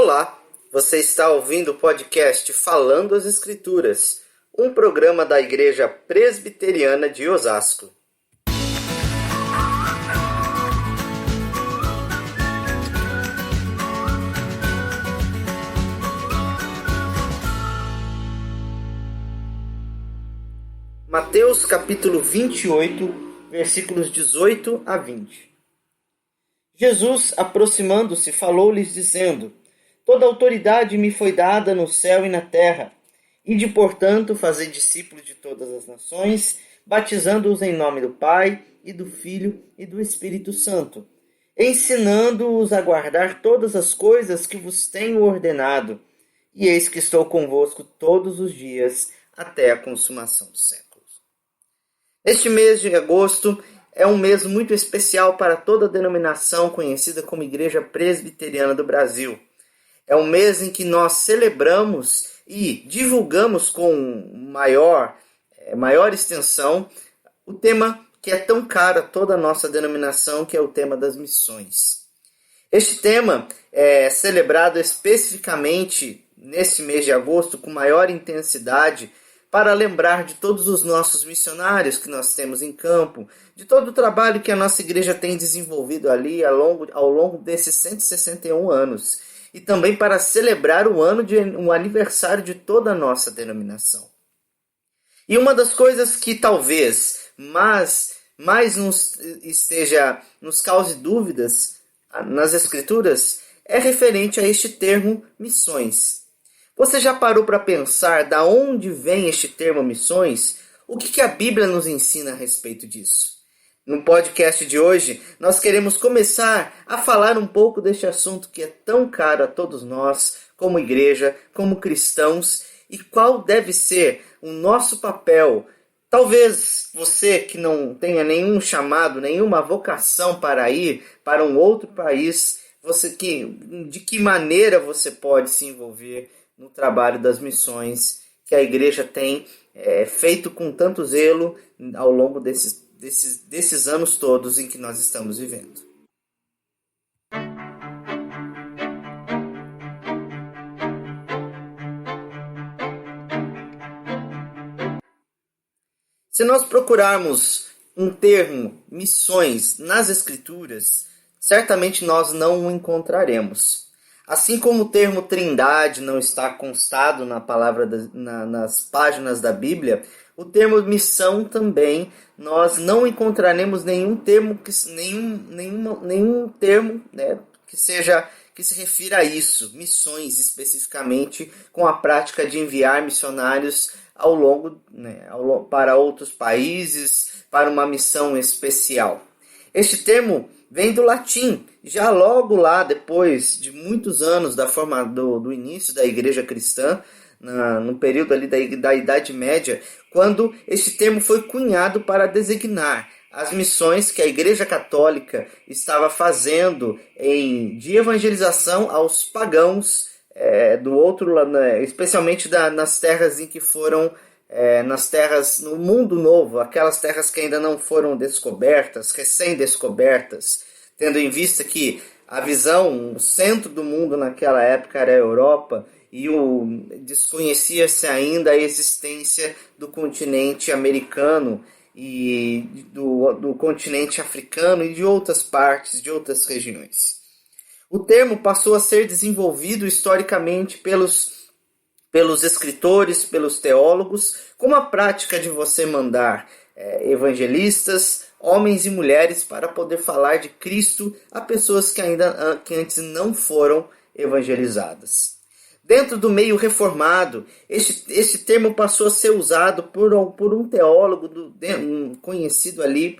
Olá, você está ouvindo o podcast Falando as Escrituras, um programa da Igreja Presbiteriana de Osasco. Mateus capítulo 28, versículos 18 a 20. Jesus, aproximando-se, falou-lhes dizendo: Toda autoridade me foi dada no céu e na terra. Ide, portanto, fazer discípulos de todas as nações, batizando-os em nome do Pai, e do Filho, e do Espírito Santo, ensinando-os a guardar todas as coisas que vos tenho ordenado. E eis que estou convosco todos os dias, até a consumação dos séculos. Este mês de agosto é um mês muito especial para toda a denominação conhecida como Igreja Presbiteriana do Brasil. É um mês em que nós celebramos e divulgamos com maior extensão o tema que é tão caro a toda a nossa denominação, que é o tema das missões. Este tema é celebrado especificamente neste mês de agosto com maior intensidade para lembrar de todos os nossos missionários que nós temos em campo, de todo o trabalho que a nossa igreja tem desenvolvido ali ao longo desses 161 anos, e também para celebrar o aniversário de toda a nossa denominação. E uma das coisas que talvez mais nos cause dúvidas nas Escrituras é referente a este termo missões. Você já parou para pensar de onde vem este termo missões? O que a Bíblia nos ensina a respeito disso? No podcast de hoje, nós queremos começar a falar um pouco deste assunto que é tão caro a todos nós, como igreja, como cristãos, e qual deve ser o nosso papel. Talvez você que não tenha nenhum chamado, nenhuma vocação para ir para um outro país, de que maneira você pode se envolver no trabalho das missões que a igreja tem feito com tanto zelo ao longo desses anos todos em que nós estamos vivendo. Se nós procurarmos um termo missões nas Escrituras, certamente nós não o encontraremos. Assim como o termo trindade não está constado nas páginas da Bíblia, o termo missão também nós não encontraremos nenhum termo que se refira a isso, missões especificamente, com a prática de enviar missionários para outros países, para uma missão especial. Este termo vem do latim, já logo lá depois de muitos anos do início da igreja cristã, no período ali da Idade Média, quando este termo foi cunhado para designar as missões que a Igreja Católica estava fazendo de evangelização aos pagãos especialmente nas terras em que foram nas terras no Mundo Novo, aquelas terras que ainda não foram descobertas, recém-descobertas, tendo em vista que o centro do mundo naquela época era a Europa, e desconhecia-se ainda a existência do continente americano e do continente africano e de outras partes, de outras regiões. O termo passou a ser desenvolvido historicamente pelos escritores, pelos teólogos, como a prática de você mandar evangelistas, homens e mulheres, para poder falar de Cristo a pessoas que antes não foram evangelizadas. Dentro do meio reformado, este termo passou a ser usado por um teólogo conhecido ali,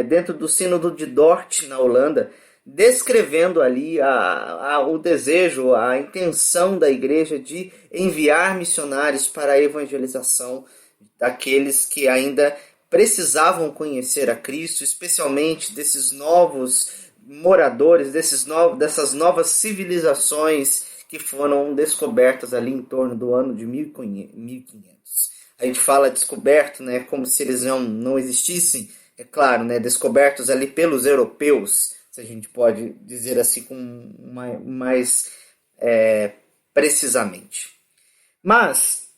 dentro do Sínodo de Dort, na Holanda, descrevendo ali o desejo, a intenção da igreja de enviar missionários para a evangelização daqueles que ainda precisavam conhecer a Cristo, especialmente desses novos moradores, dessas novas civilizações que foram descobertas ali em torno do ano de 1500. A gente fala descoberto, como se eles não existissem, é claro, descobertos ali pelos europeus, se a gente pode dizer assim com mais precisamente. Mas,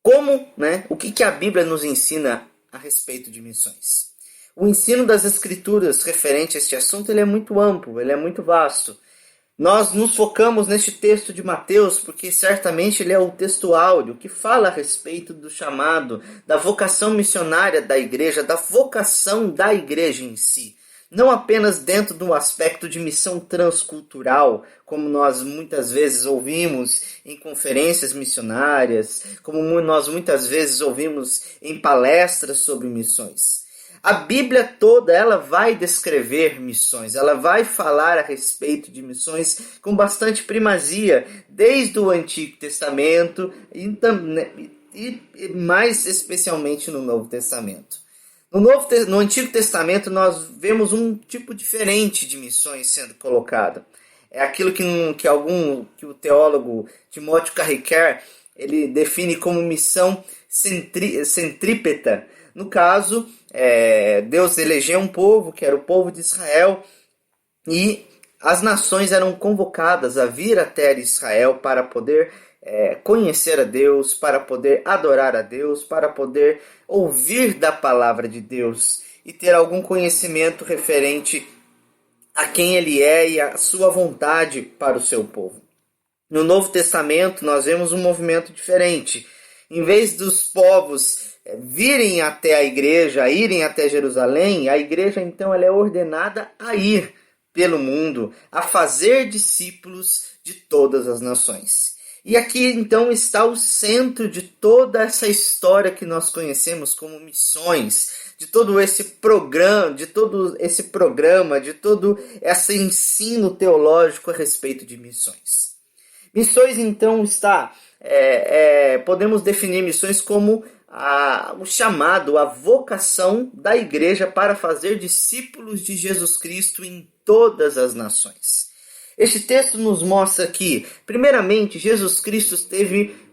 como, o que a Bíblia nos ensina a respeito de missões? O ensino das Escrituras referente a este assunto ele é muito amplo, ele é muito vasto. Nós nos focamos neste texto de Mateus porque certamente ele é o texto áureo que fala a respeito do chamado, da vocação missionária da igreja, da vocação da igreja em si. Não apenas dentro do aspecto de missão transcultural, como nós muitas vezes ouvimos em conferências missionárias, como nós muitas vezes ouvimos em palestras sobre missões. A Bíblia toda ela vai descrever missões, ela vai falar a respeito de missões com bastante primazia, desde o Antigo Testamento e mais especialmente no Novo Testamento. No Antigo Testamento nós vemos um tipo diferente de missões sendo colocada. É aquilo que o teólogo Timóteo Carriquer ele define como missão centrípeta. No caso, Deus elegeu um povo, que era o povo de Israel, e as nações eram convocadas a vir até Israel para poder conhecer a Deus, para poder adorar a Deus, para poder ouvir da palavra de Deus e ter algum conhecimento referente a quem Ele é e a sua vontade para o seu povo. No Novo Testamento nós vemos um movimento diferente. Em vez dos povos virem até a igreja, irem até Jerusalém, a igreja então ela é ordenada a ir pelo mundo, a fazer discípulos de todas as nações. E aqui então está o centro de toda essa história que nós conhecemos como missões, de todo esse programa, de todo esse ensino teológico a respeito de missões. Missões então podemos definir missões como o chamado, a vocação da igreja para fazer discípulos de Jesus Cristo em todas as nações. Este texto nos mostra que, primeiramente, Jesus Cristo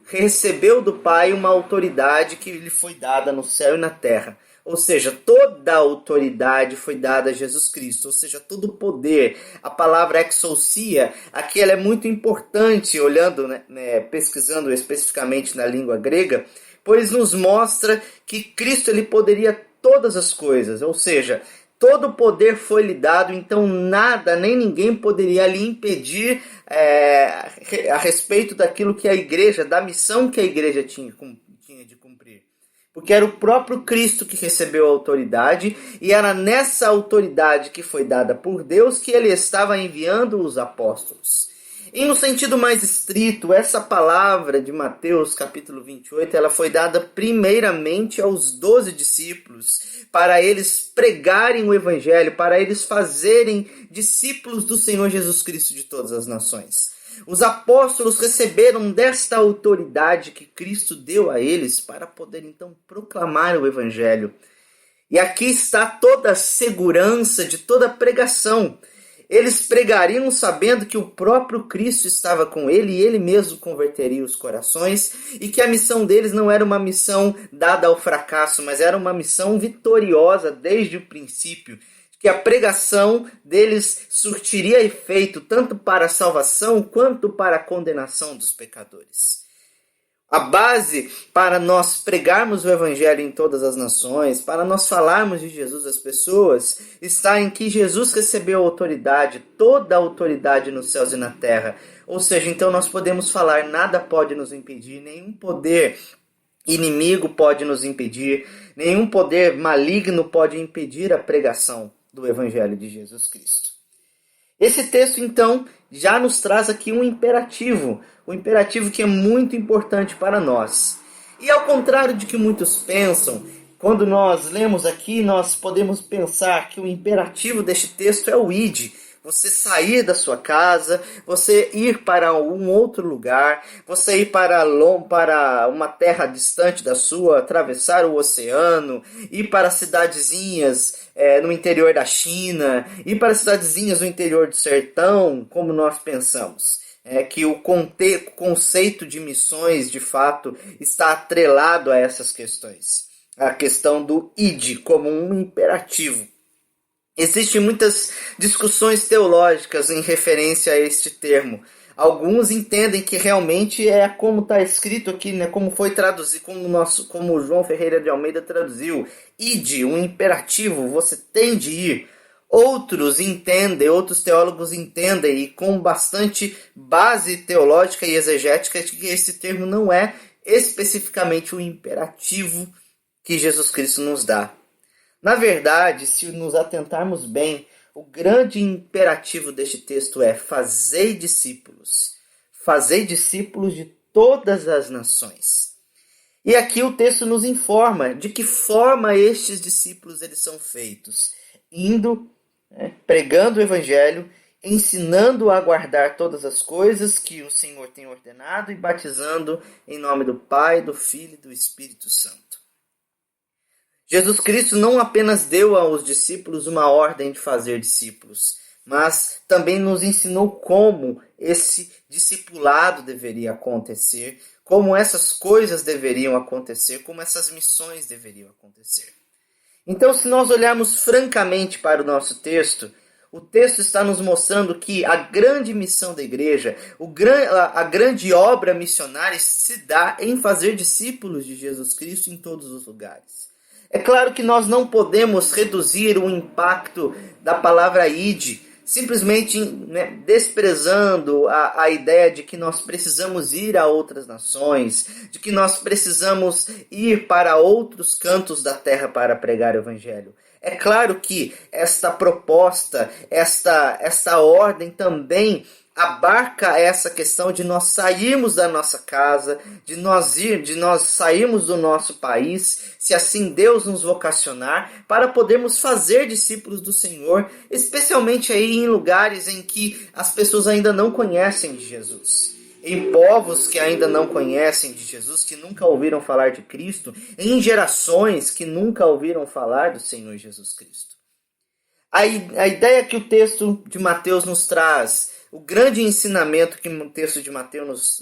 recebeu do Pai uma autoridade que lhe foi dada no céu e na terra. Ou seja, toda a autoridade foi dada a Jesus Cristo, ou seja, todo o poder. A palavra exousia, aqui ela é muito importante, olhando, pesquisando especificamente na língua grega, pois nos mostra que Cristo ele poderia todas as coisas, ou seja, todo o poder foi lhe dado, então nada, nem ninguém poderia lhe impedir a respeito daquilo que a igreja, da missão que a igreja tinha de cumprir. Porque era o próprio Cristo que recebeu a autoridade, e era nessa autoridade que foi dada por Deus que ele estava enviando os apóstolos. E no sentido mais estrito, essa palavra de Mateus capítulo 28, ela foi dada primeiramente aos 12 discípulos, para eles pregarem o evangelho, para eles fazerem discípulos do Senhor Jesus Cristo de todas as nações. Os apóstolos receberam desta autoridade que Cristo deu a eles para poder então proclamar o evangelho. E aqui está toda a segurança de toda a pregação. Eles pregariam sabendo que o próprio Cristo estava com ele e ele mesmo converteria os corações, e que a missão deles não era uma missão dada ao fracasso, mas era uma missão vitoriosa desde o princípio, que a pregação deles surtiria efeito tanto para a salvação quanto para a condenação dos pecadores. A base para nós pregarmos o evangelho em todas as nações, para nós falarmos de Jesus às pessoas, está em que Jesus recebeu a autoridade, toda a autoridade nos céus e na terra. Ou seja, então nós podemos falar, nada pode nos impedir, nenhum poder inimigo pode nos impedir, nenhum poder maligno pode impedir a pregação do evangelho de Jesus Cristo. Esse texto, então, já nos traz aqui um imperativo que é muito importante para nós. E ao contrário de que muitos pensam, quando nós lemos aqui, nós podemos pensar que o imperativo deste texto é o ide. Você sair da sua casa, você ir para um outro lugar, você ir para uma terra distante da sua, atravessar o oceano, ir para cidadezinhas no interior da China, ir para cidadezinhas no interior do sertão, como nós pensamos. Que o conceito de missões, de fato, está atrelado a essas questões. A questão do ide como um imperativo. Existem muitas discussões teológicas em referência a este termo. Alguns entendem que realmente é como está escrito aqui, né, como foi traduzido, como o João Ferreira de Almeida traduziu, ide, um imperativo, você tem de ir. Outros teólogos entendem, e com bastante base teológica e exegética, que esse termo não é especificamente o imperativo que Jesus Cristo nos dá. Na verdade, se nos atentarmos bem, o grande imperativo deste texto é: fazei discípulos. Fazei discípulos de todas as nações. E aqui o texto nos informa de que forma estes discípulos eles são feitos. Indo, pregando o evangelho, ensinando a guardar todas as coisas que o Senhor tem ordenado e batizando em nome do Pai, do Filho e do Espírito Santo. Jesus Cristo não apenas deu aos discípulos uma ordem de fazer discípulos, mas também nos ensinou como esse discipulado deveria acontecer, como essas coisas deveriam acontecer, como essas missões deveriam acontecer. Então, se nós olharmos francamente para o nosso texto, o texto está nos mostrando que a grande missão da igreja, a grande obra missionária se dá em fazer discípulos de Jesus Cristo em todos os lugares. É claro que nós não podemos reduzir o impacto da palavra ide, simplesmente desprezando a ideia de que nós precisamos ir a outras nações, de que nós precisamos ir para outros cantos da terra para pregar o evangelho. É claro que esta proposta, esta ordem também abarca essa questão de nós sairmos da nossa casa, de nós sairmos do nosso país, se assim Deus nos vocacionar, para podermos fazer discípulos do Senhor, especialmente aí em lugares em que as pessoas ainda não conhecem de Jesus. Em povos que ainda não conhecem de Jesus, que nunca ouviram falar de Cristo, em gerações que nunca ouviram falar do Senhor Jesus Cristo. A ideia que o texto de Mateus nos traz, o grande ensinamento que o texto de Mateus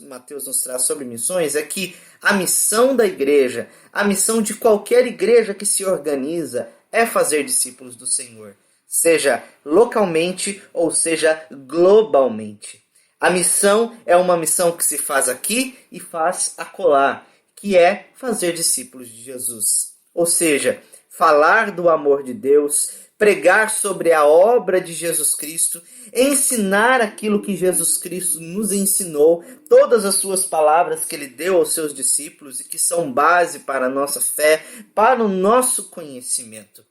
nos traz sobre missões é que a missão da igreja, a missão de qualquer igreja que se organiza, é fazer discípulos do Senhor, seja localmente ou seja globalmente. A missão é uma missão que se faz aqui e faz acolá, que é fazer discípulos de Jesus. Ou seja, falar do amor de Deus, pregar sobre a obra de Jesus Cristo, ensinar aquilo que Jesus Cristo nos ensinou, todas as suas palavras que ele deu aos seus discípulos e que são base para a nossa fé, para o nosso conhecimento.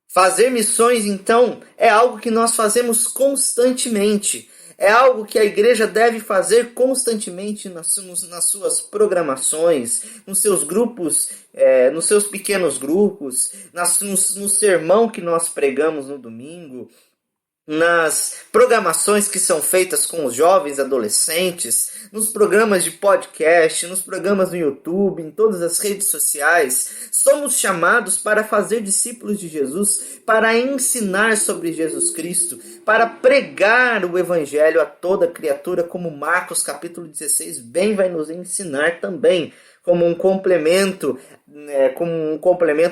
Fazer missões, então, é algo que nós fazemos constantemente. É algo que a igreja deve fazer constantemente nas suas programações, nos seus grupos, nos seus pequenos grupos, no sermão que nós pregamos no domingo, nas programações que são feitas com os jovens adolescentes, nos programas de podcast, nos programas no YouTube, em todas as redes sociais. Somos chamados para fazer discípulos de Jesus, para ensinar sobre Jesus Cristo, para pregar o evangelho a toda criatura, como Marcos capítulo 16 bem vai nos ensinar também, como um complemento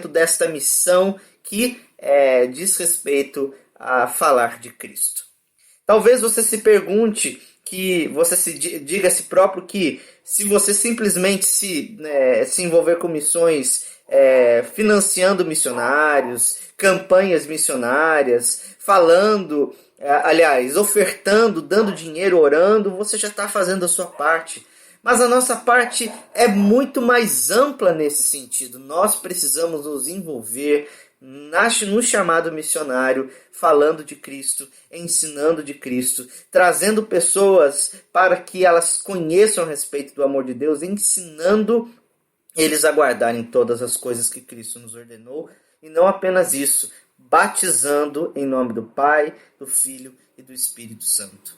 desta missão que diz respeito a falar de Cristo. Talvez você se pergunte, diga a si próprio que se você simplesmente se envolver com missões, financiando missionários, campanhas missionárias, falando, ofertando, dando dinheiro, orando, você já está fazendo a sua parte. Mas a nossa parte é muito mais ampla nesse sentido. Nós precisamos nos envolver no chamado missionário, falando de Cristo, ensinando de Cristo, trazendo pessoas para que elas conheçam a respeito do amor de Deus, ensinando eles a guardarem todas as coisas que Cristo nos ordenou, e não apenas isso, batizando em nome do Pai, do Filho e do Espírito Santo.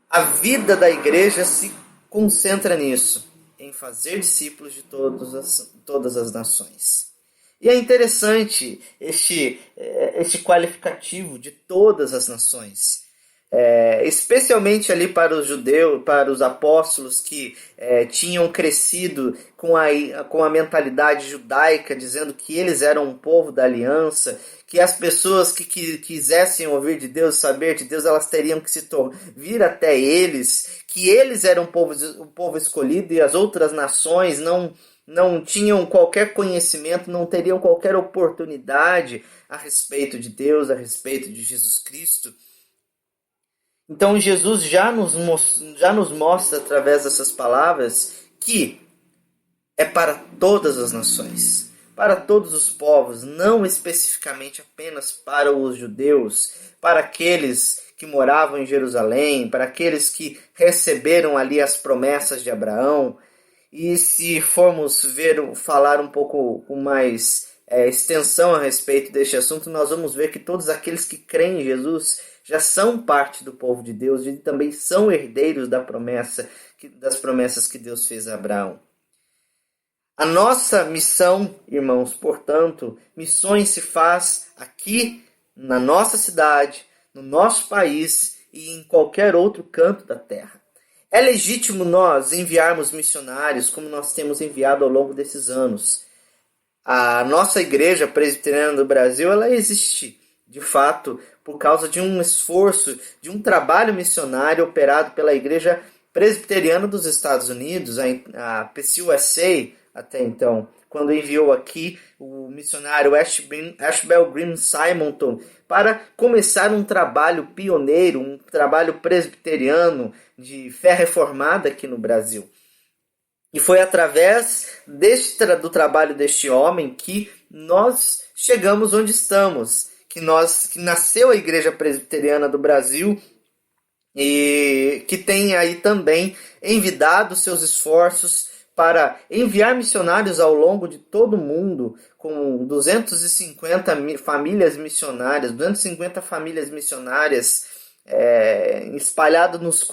A vida da igreja se concentra nisso, em fazer discípulos de todas as nações. E é interessante este qualificativo de todas as nações. especialmente ali para os judeus, para os apóstolos que tinham crescido com a mentalidade judaica, dizendo que eles eram um povo da aliança, que as pessoas que quisessem ouvir de Deus, saber de Deus, elas teriam que vir até eles, que eles eram o povo escolhido e as outras nações não tinham qualquer conhecimento, não teriam qualquer oportunidade a respeito de Deus, a respeito de Jesus Cristo. Então Jesus já nos mostra através dessas palavras que é para todas as nações, para todos os povos, não especificamente apenas para os judeus, para aqueles que moravam em Jerusalém, para aqueles que receberam ali as promessas de Abraão. E se formos falar um pouco com mais extensão a respeito deste assunto, nós vamos ver que todos aqueles que creem em Jesus já são parte do povo de Deus e também são herdeiros das promessas que Deus fez a Abraão. A nossa missão, irmãos, portanto, missões se faz aqui na nossa cidade, no nosso país e em qualquer outro canto da terra. É legítimo nós enviarmos missionários como nós temos enviado ao longo desses anos. A nossa Igreja Presbiteriana do Brasil, ela existe, de fato, por causa de um esforço, de um trabalho missionário operado pela Igreja Presbiteriana dos Estados Unidos, a PCUSA, até então, quando enviou aqui o missionário Ashbel Green Simonton para começar um trabalho pioneiro, um trabalho presbiteriano de fé reformada aqui no Brasil. E foi através do trabalho deste homem que nós chegamos onde estamos, que nasceu a Igreja Presbiteriana do Brasil e que tem aí também envidado seus esforços para enviar missionários ao longo de todo o mundo, com 250 famílias missionárias, 250 famílias missionárias espalhadas nos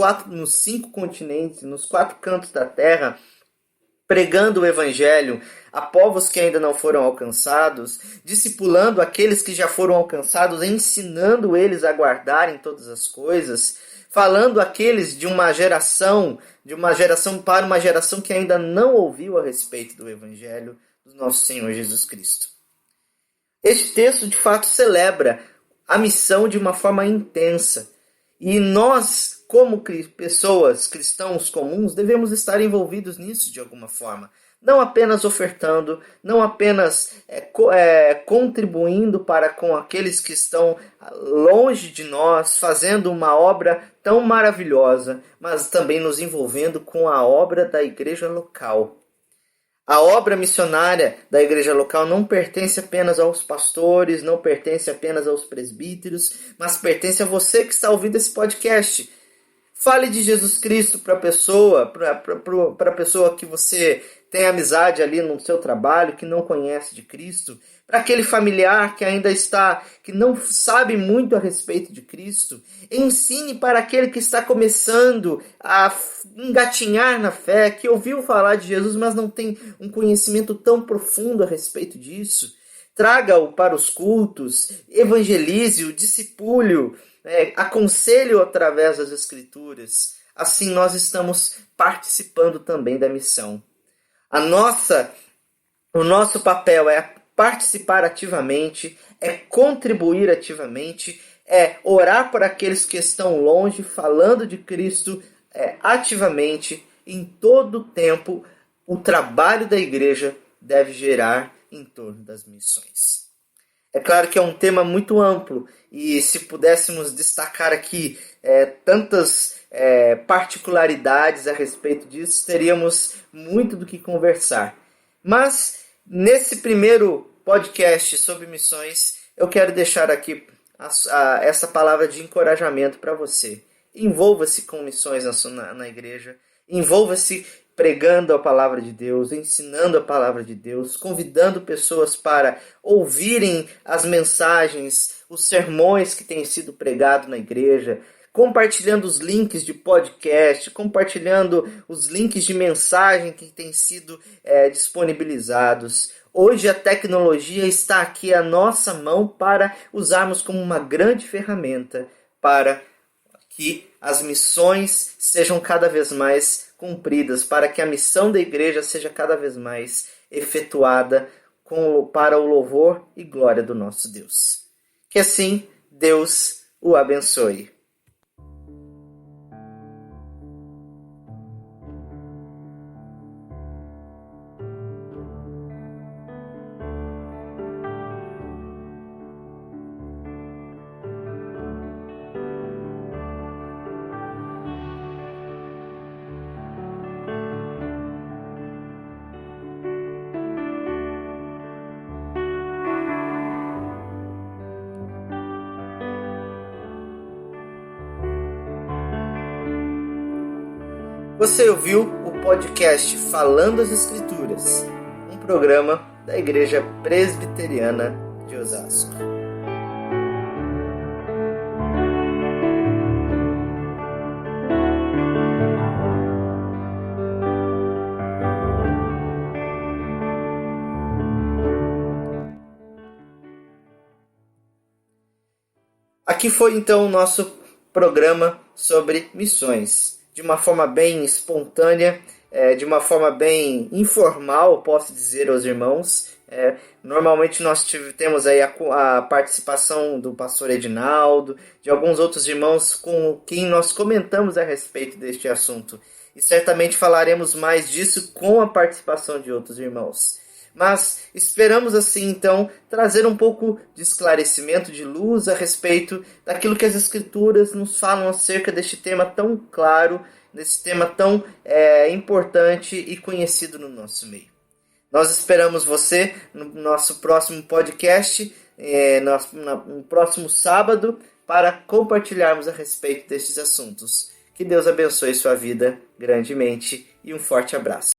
5 continentes, nos 4 cantos da terra, pregando o Evangelho a povos que ainda não foram alcançados, discipulando aqueles que já foram alcançados, ensinando eles a guardarem todas as coisas, falando aqueles de uma geração para uma geração que ainda não ouviu a respeito do Evangelho do nosso Senhor Jesus Cristo. Este texto, de fato, celebra a missão de uma forma intensa. E nós, como pessoas, cristãos comuns, devemos estar envolvidos nisso de alguma forma. Não apenas ofertando, não apenas contribuindo para com aqueles que estão longe de nós, fazendo uma obra tão maravilhosa, mas também nos envolvendo com a obra da igreja local. A obra missionária da igreja local não pertence apenas aos pastores, não pertence apenas aos presbíteros, mas pertence a você que está ouvindo esse podcast. Fale de Jesus Cristo para a pessoa que você tem amizade ali no seu trabalho, que não conhece de Cristo, para aquele familiar que não sabe muito a respeito de Cristo. Ensine para aquele que está começando a engatinhar na fé, que ouviu falar de Jesus, mas não tem um conhecimento tão profundo a respeito disso. Traga-o para os cultos, evangelize-o, discipule-o, aconselhe-o através das Escrituras. Assim nós estamos participando também da missão. O nosso papel é participar ativamente, é contribuir ativamente, é orar por aqueles que estão longe, falando de Cristo ativamente. Em todo o tempo, o trabalho da igreja deve gerar em torno das missões. É claro que é um tema muito amplo e se pudéssemos destacar aqui tantas particularidades a respeito disso, teríamos muito do que conversar. Mas nesse primeiro podcast sobre missões, eu quero deixar aqui essa palavra de encorajamento para você. Envolva-se com missões na igreja, envolva-se pregando a palavra de Deus, ensinando a palavra de Deus, convidando pessoas para ouvirem as mensagens, os sermões que têm sido pregados na igreja, compartilhando os links de podcast, compartilhando os links de mensagem que têm sido disponibilizados. Hoje a tecnologia está aqui à nossa mão para usarmos como uma grande ferramenta para que as missões sejam cada vez mais cumpridas, para que a missão da igreja seja cada vez mais efetuada para o louvor e glória do nosso Deus. Que assim Deus o abençoe. Você ouviu o podcast Falando as Escrituras, um programa da Igreja Presbiteriana de Osasco. Aqui foi então o nosso programa sobre missões. De uma forma bem espontânea, de uma forma bem informal, posso dizer aos irmãos. Normalmente nós temos aí a participação do pastor Edinaldo, de alguns outros irmãos com quem nós comentamos a respeito deste assunto. E certamente falaremos mais disso com a participação de outros irmãos. Mas esperamos assim então trazer um pouco de esclarecimento, de luz a respeito daquilo que as Escrituras nos falam acerca deste tema tão claro, desse tema tão importante e conhecido no nosso meio. Nós esperamos você no nosso próximo podcast, no próximo sábado, para compartilharmos a respeito destes assuntos. Que Deus abençoe sua vida grandemente e um forte abraço.